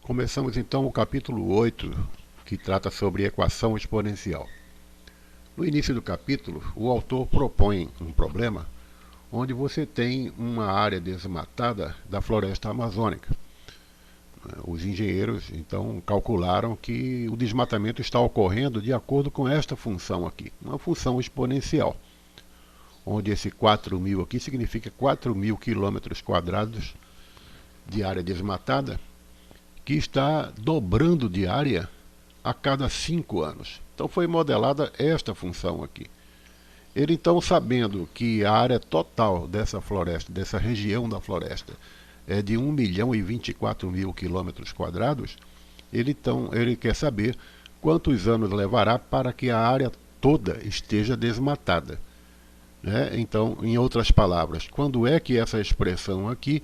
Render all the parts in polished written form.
Começamos então o capítulo 8, que trata sobre equação exponencial. No início do capítulo, o autor propõe um problema onde você tem uma área desmatada da floresta amazônica. Os engenheiros então calcularam que o desmatamento está ocorrendo de acordo com esta função aqui, uma função exponencial, onde esse 4.000 aqui significa 4.000 quilômetros quadrados de área desmatada, que está dobrando de área a cada 5 anos. Então foi modelada esta função aqui. Ele então, sabendo que a área total dessa floresta, dessa região da floresta, é de 1.024.000 quilômetros quadrados, ele quer saber quantos anos levará para que a área toda esteja desmatada. Então, em outras palavras, quando é que essa expressão aqui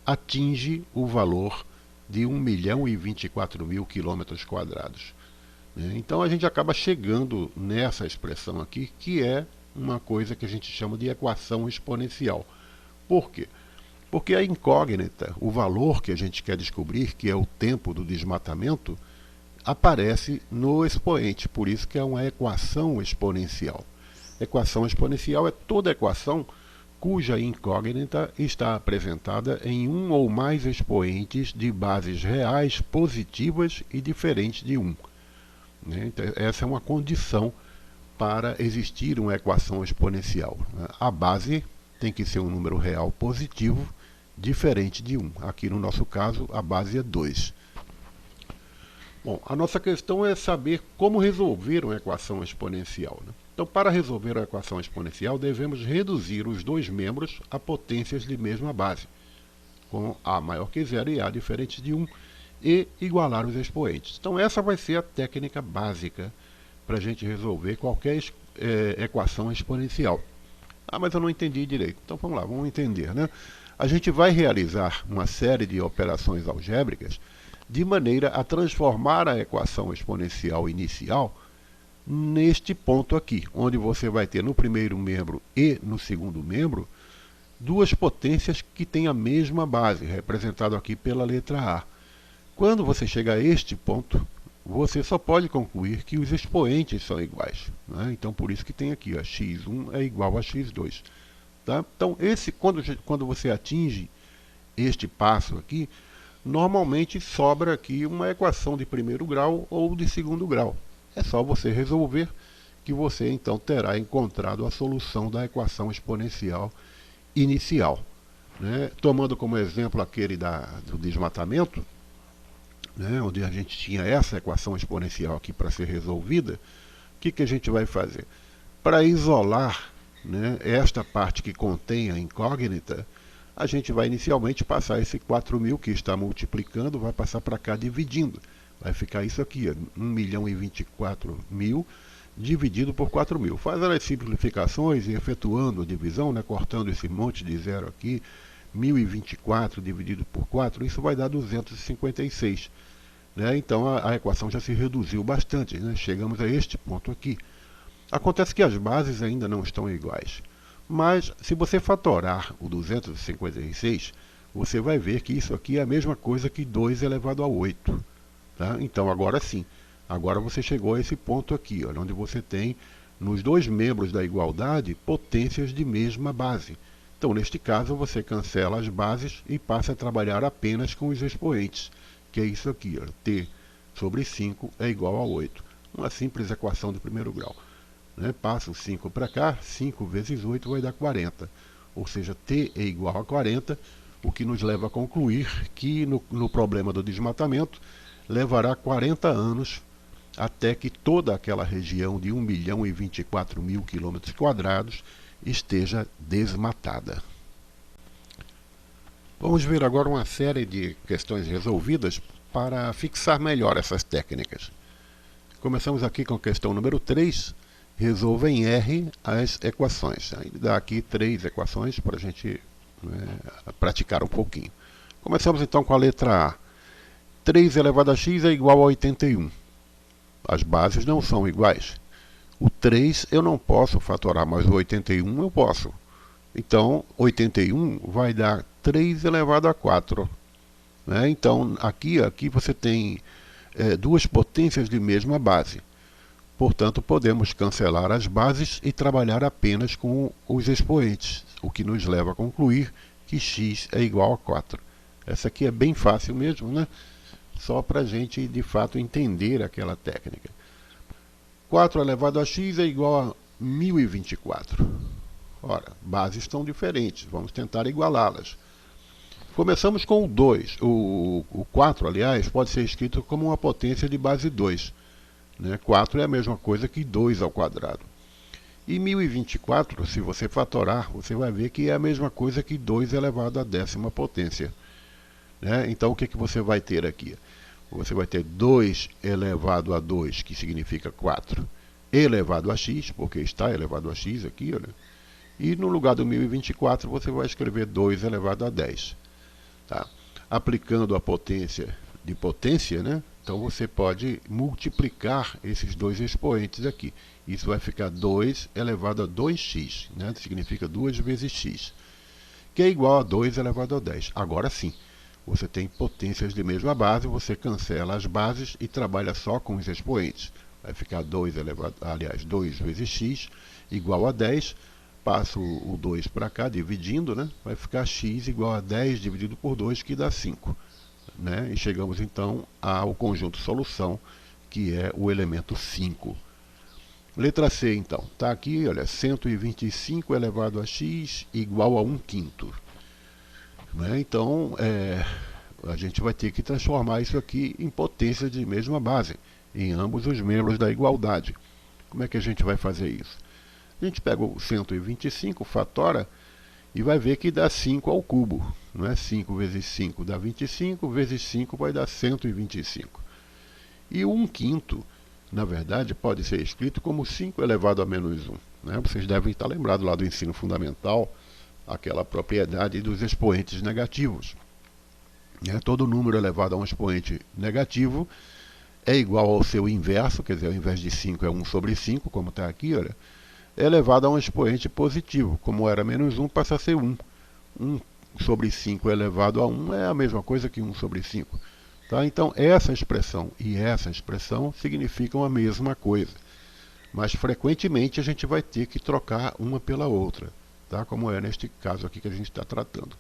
atinge o valor de 1.024.000 quilômetros quadrados. Então a gente acaba chegando nessa expressão aqui, que é uma coisa que a gente chama de equação exponencial. Por quê? Porque a incógnita, o valor que a gente quer descobrir, que é o tempo do desmatamento, aparece no expoente, por isso que é uma equação exponencial. Equação exponencial é toda equação cuja incógnita está apresentada em um ou mais expoentes de bases reais positivas e diferentes de 1. Então, essa é uma condição para existir uma equação exponencial. A base tem que ser um número real positivo diferente de 1. Aqui no nosso caso a base é 2. Bom, a nossa questão é saber como resolver uma equação exponencial. Então, para resolver a equação exponencial, devemos reduzir os dois membros a potências de mesma base, com A maior que 0 e A diferente de 1, e igualar os expoentes. Então, essa vai ser a técnica básica para a gente resolver qualquer equação exponencial. Ah, mas eu não entendi direito. Então, vamos lá, vamos entender. A gente vai realizar uma série de operações algébricas de maneira a transformar a equação exponencial inicial neste ponto aqui, onde você vai ter no primeiro membro e no segundo membro duas potências que têm a mesma base, representado aqui pela letra A. Quando você chega a este ponto, você só pode concluir que os expoentes são iguais. Então, por isso que tem aqui, x1 é igual a x2. Tá? Então, quando você atinge este passo aqui, normalmente sobra aqui uma equação de primeiro grau ou de segundo grau. É só você resolver que você então terá encontrado a solução da equação exponencial inicial. Tomando como exemplo aquele do desmatamento, onde a gente tinha essa equação exponencial aqui para ser resolvida, o que a gente vai fazer? Para isolar esta parte que contém a incógnita, a gente vai inicialmente passar esse 4.000 que está multiplicando, vai passar para cá dividindo. Vai ficar isso aqui, 1.024.000 dividido por 4.000. Faz as simplificações e efetuando a divisão, cortando esse monte de zero aqui, 1.024 dividido por 4, isso vai dar 256. Então a equação já se reduziu bastante, chegamos a este ponto aqui. Acontece que as bases ainda não estão iguais. Mas se você fatorar o 256, você vai ver que isso aqui é a mesma coisa que 2 elevado a 8. Tá? Então agora sim, agora você chegou a esse ponto aqui, onde você tem nos dois membros da igualdade potências de mesma base. Então neste caso você cancela as bases e passa a trabalhar apenas com os expoentes, que é isso aqui, t sobre 5 é igual a 8. Uma simples equação de primeiro grau. Passa o 5 para cá, 5 vezes 8 vai dar 40. Ou seja, t é igual a 40, o que nos leva a concluir que no problema do desmatamento levará 40 anos até que toda aquela região de 1.024.000 quilômetros quadrados esteja desmatada. Vamos ver agora uma série de questões resolvidas para fixar melhor essas técnicas. Começamos aqui com a questão número 3. Resolva em R as equações. Ele dá aqui 3 equações para a gente praticar um pouquinho. Começamos então com a letra A. 3 elevado a x é igual a 81. As bases não são iguais. O 3 eu não posso fatorar, mas o 81 eu posso. Então, 81 vai dar 3 elevado a 4. né? Então, aqui você tem duas potências de mesma base. Portanto, podemos cancelar as bases e trabalhar apenas com os expoentes, o que nos leva a concluir que x é igual a 4. Essa aqui é bem fácil mesmo, né? Só para a gente, de fato, entender aquela técnica. 4 elevado a x é igual a 1024. Ora, bases estão diferentes, vamos tentar igualá-las. Começamos com o 2. O 4, aliás, pode ser escrito como uma potência de base 2. 4 é a mesma coisa que 2 ao quadrado. E 1024, se você fatorar, você vai ver que é a mesma coisa que 2 elevado à décima potência. Então, o que você vai ter aqui? Você vai ter 2 elevado a 2, que significa 4, elevado a x, porque está elevado a x aqui, olha. E no lugar do 1024, você vai escrever 2 elevado a 10. Tá? Aplicando a potência de potência, então você pode multiplicar esses dois expoentes aqui. Isso vai ficar 2 elevado a 2x, significa 2 vezes x, que é igual a 2 elevado a 10. Agora sim, você tem potências de mesma base, você cancela as bases e trabalha só com os expoentes. Vai ficar 2 vezes x igual a 10. Passo o 2 para cá, dividindo, vai ficar x igual a 10 dividido por 2, que dá 5. E chegamos então ao conjunto solução, que é o elemento 5. Letra C, então. Está aqui, olha, 125 elevado a x igual a 1/5. Então, a gente vai ter que transformar isso aqui em potência de mesma base, em ambos os membros da igualdade. Como é que a gente vai fazer isso? A gente pega o 125, fatora, e vai ver que dá 5 ao cubo. 5 vezes 5 dá 25, vezes 5 vai dar 125. E o 1/5, na verdade, pode ser escrito como 5 elevado a menos 1. Vocês devem estar lembrados lá do ensino fundamental, aquela propriedade dos expoentes negativos. Todo número elevado a um expoente negativo é igual ao seu inverso, quer dizer, ao invés de 5 é 1 sobre 5, como está aqui, olha, é elevado a um expoente positivo. Como era menos 1, passa a ser 1. 1 sobre 5 elevado a 1 é a mesma coisa que 1 sobre 5. Tá? Então, essa expressão e essa expressão significam a mesma coisa. Mas, frequentemente, a gente vai ter que trocar uma pela outra, tá? Como é neste caso aqui que a gente está tratando.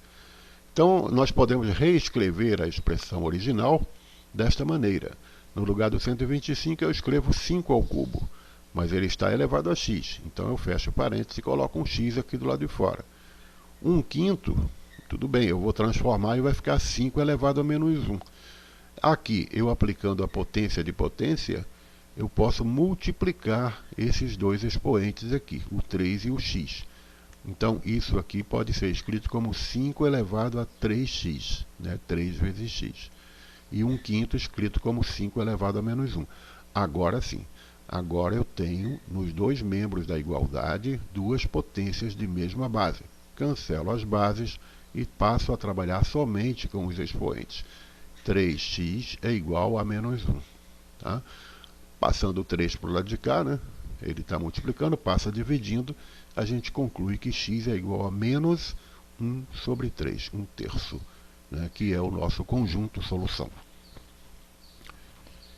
Então, nós podemos reescrever a expressão original desta maneira. No lugar do 125, eu escrevo 5 ao cubo. Mas ele está elevado a x. Então eu fecho parênteses e coloco um x aqui do lado de fora. 1/5, tudo bem, eu vou transformar e vai ficar 5 elevado a menos 1. Aqui, eu aplicando a potência de potência, eu posso multiplicar esses dois expoentes aqui, o 3 e o x. Então, isso aqui pode ser escrito como 5 elevado a 3x, 3 vezes x. E 1/5 escrito como 5 elevado a menos 1. Agora sim. Agora eu tenho, nos dois membros da igualdade, duas potências de mesma base. Cancelo as bases e passo a trabalhar somente com os expoentes. 3x é igual a menos 1. Tá? Passando o 3 para o lado de cá, ele está multiplicando, passa dividindo, a gente conclui que x é igual a menos 1 sobre 3, 1/3, que é o nosso conjunto solução.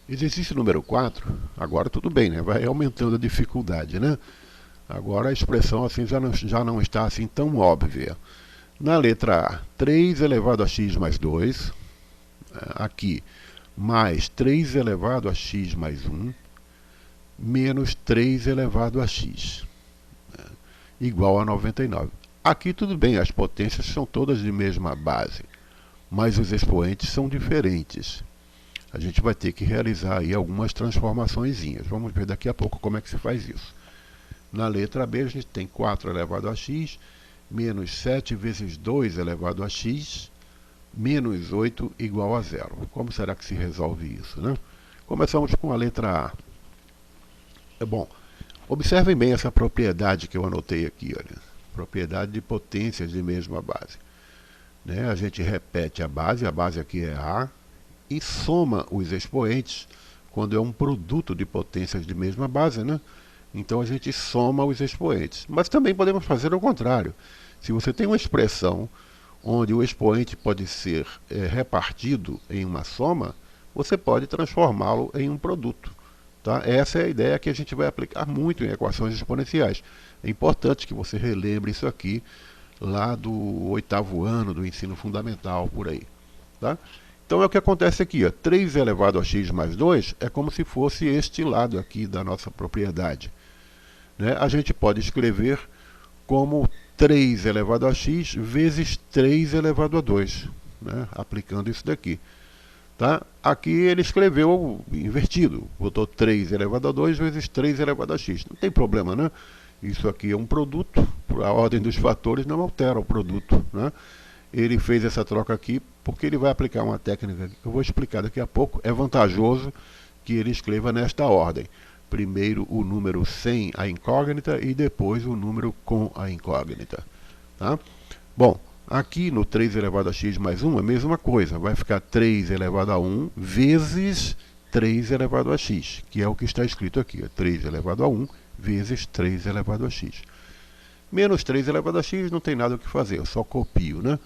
Exercício número 4, agora tudo bem, vai aumentando a dificuldade, Agora a expressão assim já não está assim tão óbvia. Na letra A, 3 elevado a x mais 2, aqui, mais 3 elevado a x mais 1, menos 3 elevado a x, igual a 99. Aqui tudo bem, as potências são todas de mesma base, mas os expoentes são diferentes. A gente vai ter que realizar aí algumas transformaçõezinhas. Vamos ver daqui a pouco como é que se faz isso. Na letra B, a gente tem 4 elevado a x, menos 7 vezes 2 elevado a x, menos 8 igual a 0. Como será que se resolve isso, Começamos com a letra A. Bom, observem bem essa propriedade que eu anotei aqui, olha. Propriedade de potências de mesma base. A gente repete a base aqui é A, e soma os expoentes quando é um produto de potências de mesma base, Então a gente soma os expoentes. Mas também podemos fazer o contrário. Se você tem uma expressão onde o expoente pode ser repartido em uma soma, você pode transformá-lo em um produto. Tá? Essa é a ideia que a gente vai aplicar muito em equações exponenciais. É importante que você relembre isso aqui lá do 8º ano do ensino fundamental, por aí. Tá? Então é o que acontece aqui. Ó. 3 elevado a x mais 2 é como se fosse este lado aqui da nossa propriedade. Né? A gente pode escrever como 3 elevado a x vezes 3 elevado a 2, né? Aplicando isso daqui. Tá? Aqui ele escreveu invertido, botou 3 elevado a 2 vezes 3 elevado a x. Não tem problema, né? Isso aqui é um produto, a ordem dos fatores não altera o produto. Né? Ele fez essa troca aqui porque ele vai aplicar uma técnica que eu vou explicar daqui a pouco. É vantajoso que ele escreva nesta ordem. Primeiro o número sem a incógnita e depois o número com a incógnita. Tá? Bom, aqui no 3 elevado a x mais 1 é a mesma coisa. Vai ficar 3 elevado a 1 vezes 3 elevado a x, que é o que está escrito aqui. 3 elevado a 1 vezes 3 elevado a x. Menos 3 elevado a x não tem nada o que fazer, eu só copio, né?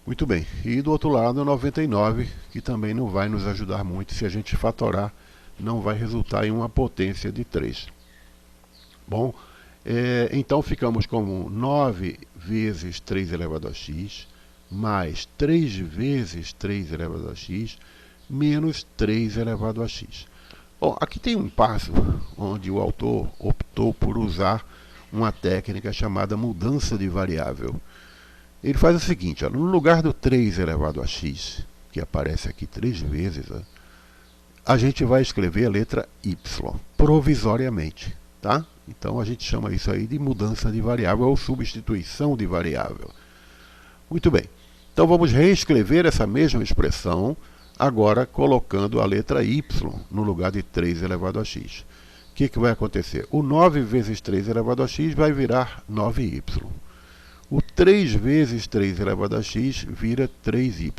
Muito bem. E do outro lado, 99, que também não vai nos ajudar muito. Se a gente fatorar, não vai resultar em uma potência de 3. Bom, então ficamos com 9 vezes 3 elevado a x, mais 3 vezes 3 elevado a x, menos 3 elevado a x. Bom, aqui tem um passo onde o autor optou por usar uma técnica chamada mudança de variável. Ele faz o seguinte, ó, no lugar do 3 elevado a x, que aparece aqui 3 vezes, ó, a gente vai escrever a letra y, provisoriamente. Tá? Então a gente chama isso aí de mudança de variável ou substituição de variável. Muito bem. Então vamos reescrever essa mesma expressão, agora colocando a letra y no lugar de 3 elevado a x. O que vai acontecer? O 9 vezes 3 elevado a x vai virar 9y. O 3 vezes 3 elevado a x vira 3y.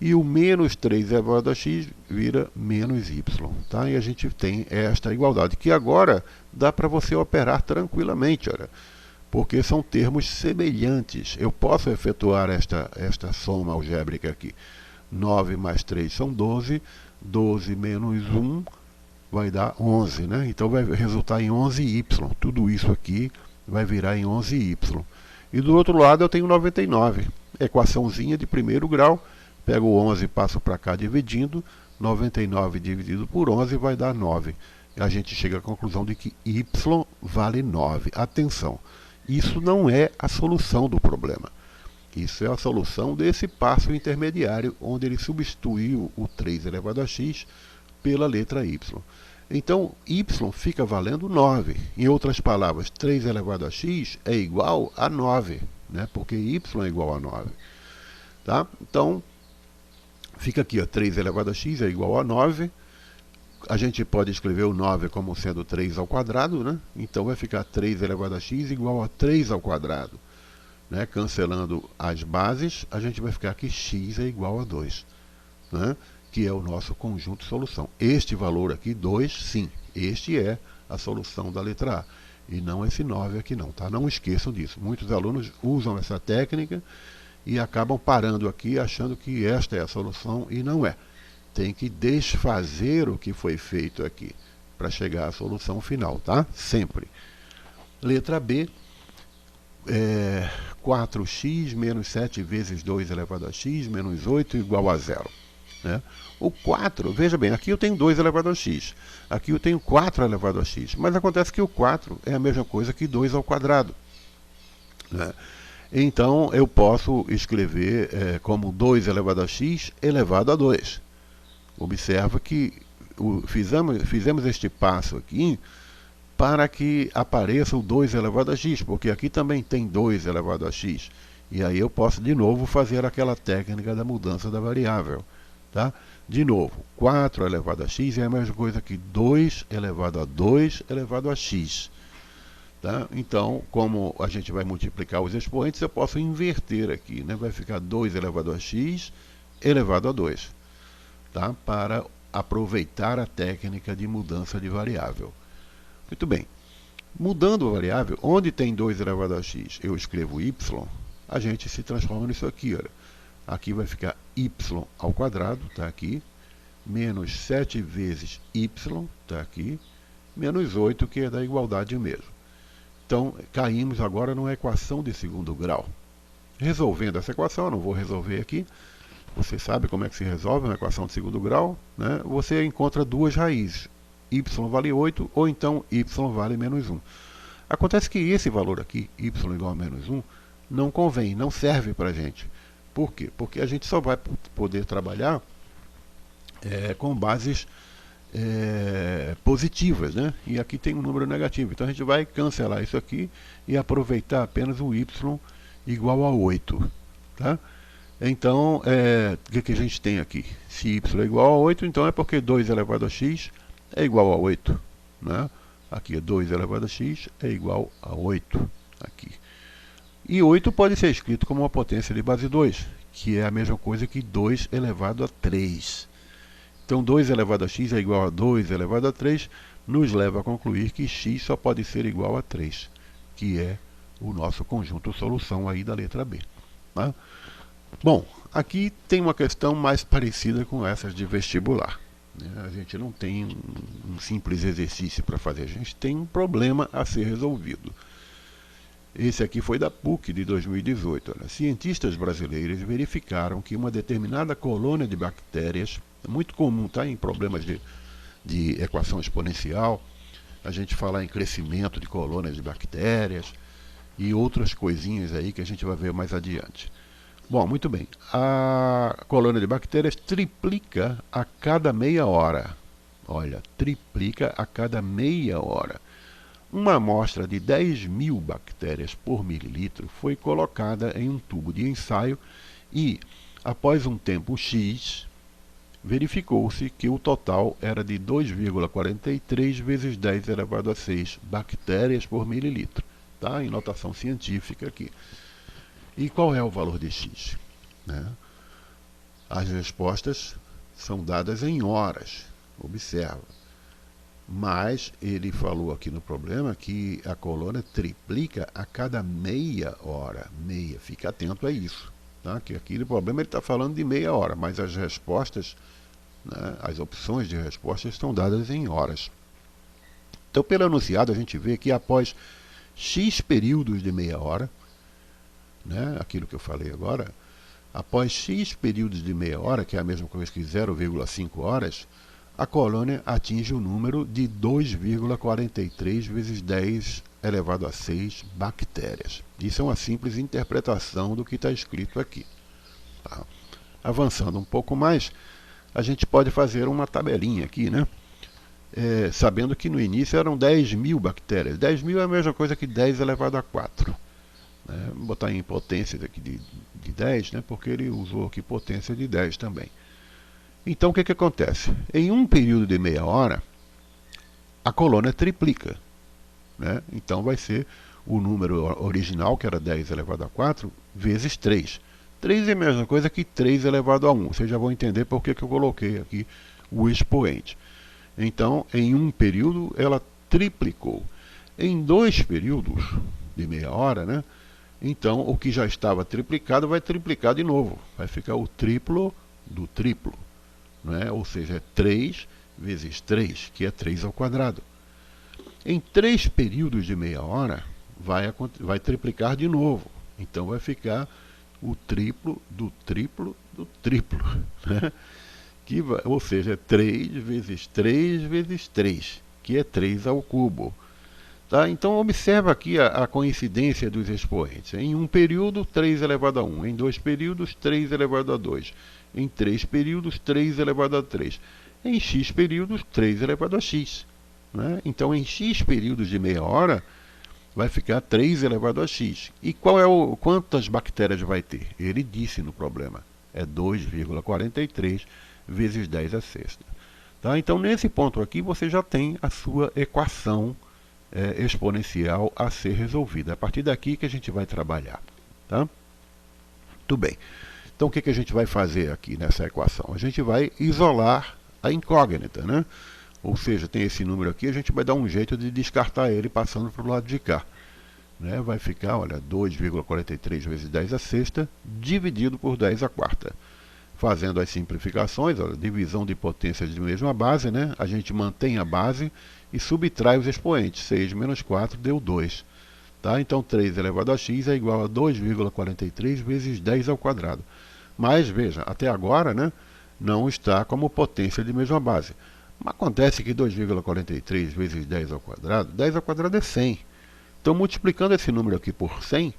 E o menos 3 elevado a x vira menos y. Tá? E a gente tem esta igualdade, que agora dá para você operar tranquilamente, olha, porque são termos semelhantes. Eu posso efetuar esta soma algébrica aqui. 9 mais 3 são 12, 12 menos 1 vai dar 11. Né? Então vai resultar em 11y. Tudo isso aqui vai virar em 11y. E do outro lado eu tenho 99, equaçãozinha de primeiro grau. Pego o 11 e passo para cá dividindo, 99 dividido por 11 vai dar 9. E a gente chega à conclusão de que y vale 9. Atenção, isso não é a solução do problema. Isso é a solução desse passo intermediário, onde ele substituiu o 3 elevado a x pela letra y. Então, y fica valendo 9. Em outras palavras, 3 elevado a x é igual a 9, né? Porque y é igual a 9. Tá? Então, fica aqui, ó, 3 elevado a x é igual a 9. A gente pode escrever o 9 como sendo 3 ao quadrado, né? Então vai ficar 3 elevado a x igual a 3 ao quadrado. Né? Cancelando as bases, a gente vai ficar que x é igual a 2. Né? Que é o nosso conjunto de solução. Este valor aqui, 2, sim, este é a solução da letra A. E não esse 9 aqui não, tá? Não esqueçam disso. Muitos alunos usam essa técnica e acabam parando aqui achando que esta é a solução e não é. Tem que desfazer o que foi feito aqui para chegar à solução final, tá? Sempre. Letra B, 4x menos 7 vezes 2 elevado a x menos 8 igual a 0. Né? O 4, veja bem, aqui eu tenho 2 elevado a x, aqui eu tenho 4 elevado a x, mas acontece que o 4 é a mesma coisa que 2 ao quadrado. Né? Então eu posso escrever como 2 elevado a x elevado a 2. Observa que fizemos este passo aqui para que apareça o 2 elevado a x, porque aqui também tem 2 elevado a x. E aí eu posso de novo fazer aquela técnica da mudança da variável. Tá? De novo, 4 elevado a x é a mesma coisa que 2 elevado a 2 elevado a x. Tá? Então, como a gente vai multiplicar os expoentes, eu posso inverter aqui. Né? Vai ficar 2 elevado a x elevado a 2. Tá? Para aproveitar a técnica de mudança de variável. Muito bem. Mudando a variável, onde tem 2 elevado a x, eu escrevo y. a gente se transforma nisso aqui, olha. Aqui vai ficar y ao quadrado, está aqui, menos 7 vezes y, está aqui, menos 8, que é da igualdade mesmo. Então, caímos agora numa equação de segundo grau. Resolvendo essa equação, eu não vou resolver aqui, você sabe como é que se resolve uma equação de segundo grau, né? Você encontra duas raízes, y vale 8 ou então y vale menos 1. Acontece que esse valor aqui, y igual a menos 1, não convém, não serve para a gente. Por quê? Porque a gente só vai poder trabalhar com bases positivas, né? E aqui tem um número negativo. Então a gente vai cancelar isso aqui e aproveitar apenas o y igual a 8. Tá? Então, o que a gente tem aqui? Se y é igual a 8, então é porque 2 elevado a x é igual a 8. Né? Aqui é 2 elevado a x é igual a 8. Aqui. E 8 pode ser escrito como uma potência de base 2, que é a mesma coisa que 2 elevado a 3. Então 2 elevado a x é igual a 2 elevado a 3, nos leva a concluir que x só pode ser igual a 3, que é o nosso conjunto solução aí da letra B. Tá? Bom, aqui tem uma questão mais parecida com essas de vestibular. A gente não tem um simples exercício para fazer, a gente tem um problema a ser resolvido. Esse aqui foi da PUC de 2018. Olha, cientistas brasileiros verificaram que uma determinada colônia de bactérias, muito comum, tá, em problemas de equação exponencial, a gente falar em crescimento de colônias de bactérias e outras coisinhas aí que a gente vai ver mais adiante. Bom, muito bem. A colônia de bactérias triplica a cada meia hora. Olha, triplica a cada meia hora. Uma amostra de 10.000 bactérias por mililitro foi colocada em um tubo de ensaio e, após um tempo X, verificou-se que o total era de 2,43 vezes 10 elevado a 6 bactérias por mililitro. Tá? Em notação científica aqui. E qual é o valor de X? Né? As respostas são dadas em horas. Observa. Mas ele falou aqui no problema que a colônia triplica a cada meia hora. Meia, fica atento a isso. Tá? Que aqui no problema ele está falando de meia hora, mas as respostas, né, as opções de resposta estão dadas em horas. Então, pelo enunciado, a gente vê que após X períodos de meia hora, né, aquilo que eu falei agora, após X períodos de meia hora, que é a mesma coisa que 0,5 horas, a colônia atinge o número de 2,43 vezes 10 elevado a 6 bactérias. Isso é uma simples interpretação do que está escrito aqui. Tá? Avançando um pouco mais, a gente pode fazer uma tabelinha aqui, né? Sabendo que no início eram 10.000 bactérias. 10.000 é a mesma coisa que 10 elevado a 4. Né? Vou botar em potência aqui de 10, né? Porque ele usou aqui potência de 10 também. Então, o que acontece? Em um período de meia hora, a colônia triplica. Né? Então, vai ser o número original, que era 10 elevado a 4, vezes 3. 3 é a mesma coisa que 3 elevado a 1. Vocês já vão entender por que eu coloquei aqui o expoente. Então, em um período, ela triplicou. Em 2 períodos de meia hora, né? Então, o que já estava triplicado vai triplicar de novo. Vai ficar o triplo do triplo. Né? Ou seja, é 3 vezes 3, que é 3 ao quadrado. Em 3 períodos de meia hora, vai triplicar de novo. Então, vai ficar o triplo do triplo do triplo. Né? Ou seja, é 3 vezes 3 vezes 3, que é 3 ao cubo. Tá? Então, observa aqui a coincidência dos expoentes. Em um período, 3 elevado a 1. Em 2 períodos, 3 elevado a 2. Em 3 períodos, 3 elevado a 3. Em x períodos, 3 elevado a x. Né? Então, em x períodos de meia hora, vai ficar 3 elevado a x. E quantas bactérias vai ter? Ele disse no problema. É 2,43 vezes 10 a sexta. Tá? Então, nesse ponto aqui, você já tem a sua equação exponencial a ser resolvida. É a partir daqui que a gente vai trabalhar. Tá? Muito bem. Então, o que a gente vai fazer aqui nessa equação? A gente vai isolar a incógnita, né? Ou seja, tem esse número aqui, a gente vai dar um jeito de descartar ele passando para o lado de cá. né, vai ficar, olha, 2,43 vezes 10 a sexta, dividido por 10 a quarta. Fazendo as simplificações, olha, divisão de potências de mesma base, né, a gente mantém a base e subtrai os expoentes. 6 menos 4 deu 2. Tá? Então 3 elevado a x é igual a 2,43 vezes 10 ao quadrado. Mas, veja, até agora, né, não está como potência de mesma base. Mas acontece que 2,43 vezes 10 ao quadrado é 100. Então, multiplicando esse número aqui por 100,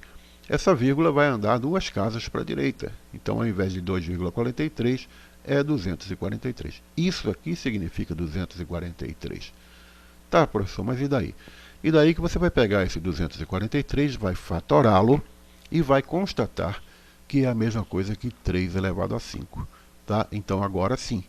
essa vírgula vai andar 2 casas para a direita. Então, ao invés de 2,43, é 243. Isso aqui significa 243. Tá, professor, mas e daí? E daí que você vai pegar esse 243, vai fatorá-lo e vai constatar que é a mesma coisa que 3 elevado a 5. Tá? Então, agora sim,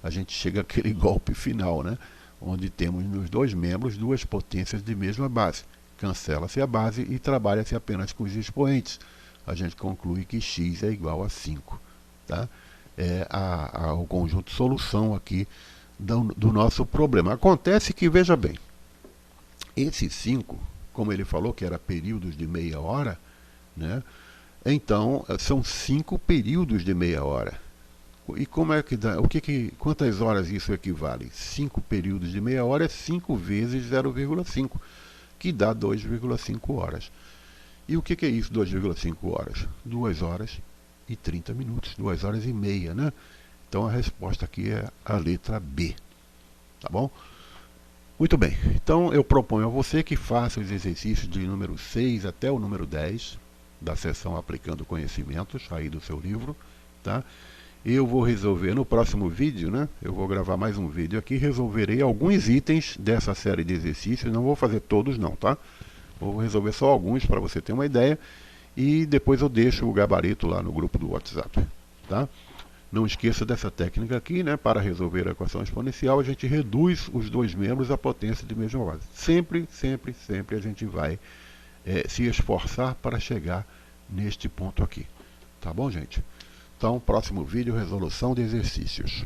a gente chega àquele golpe final, né? Onde temos nos dois membros duas potências de mesma base. Cancela-se a base e trabalha-se apenas com os expoentes. A gente conclui que x é igual a 5. Tá? É o conjunto solução aqui do nosso problema. Acontece que, veja bem, esse 5, como ele falou que era períodos de meia hora, né? Então são 5 períodos de meia hora. E como é que dá? Quantas horas isso equivale? 5 períodos de meia hora é 5 vezes 0,5, que dá 2,5 horas. E o que é isso, 2,5 horas? 2 horas e 30 minutos, 2 horas e meia, né? Então a resposta aqui é a letra B. Tá bom? Muito bem, então eu proponho a você que faça os exercícios de número 6 até o número 10, da seção Aplicando Conhecimentos, aí do seu livro, tá? Eu vou resolver no próximo vídeo, né? Eu vou gravar mais um vídeo aqui, resolverei alguns itens dessa série de exercícios, não vou fazer todos não, tá? Vou resolver só alguns para você ter uma ideia, e depois eu deixo o gabarito lá no grupo do WhatsApp, tá? Não esqueça dessa técnica aqui, né? Para resolver a equação exponencial, a gente reduz os dois membros à potência de mesma base. Sempre, sempre, sempre a gente vai se esforçar para chegar neste ponto aqui. Tá bom, gente? Então, próximo vídeo, resolução de exercícios.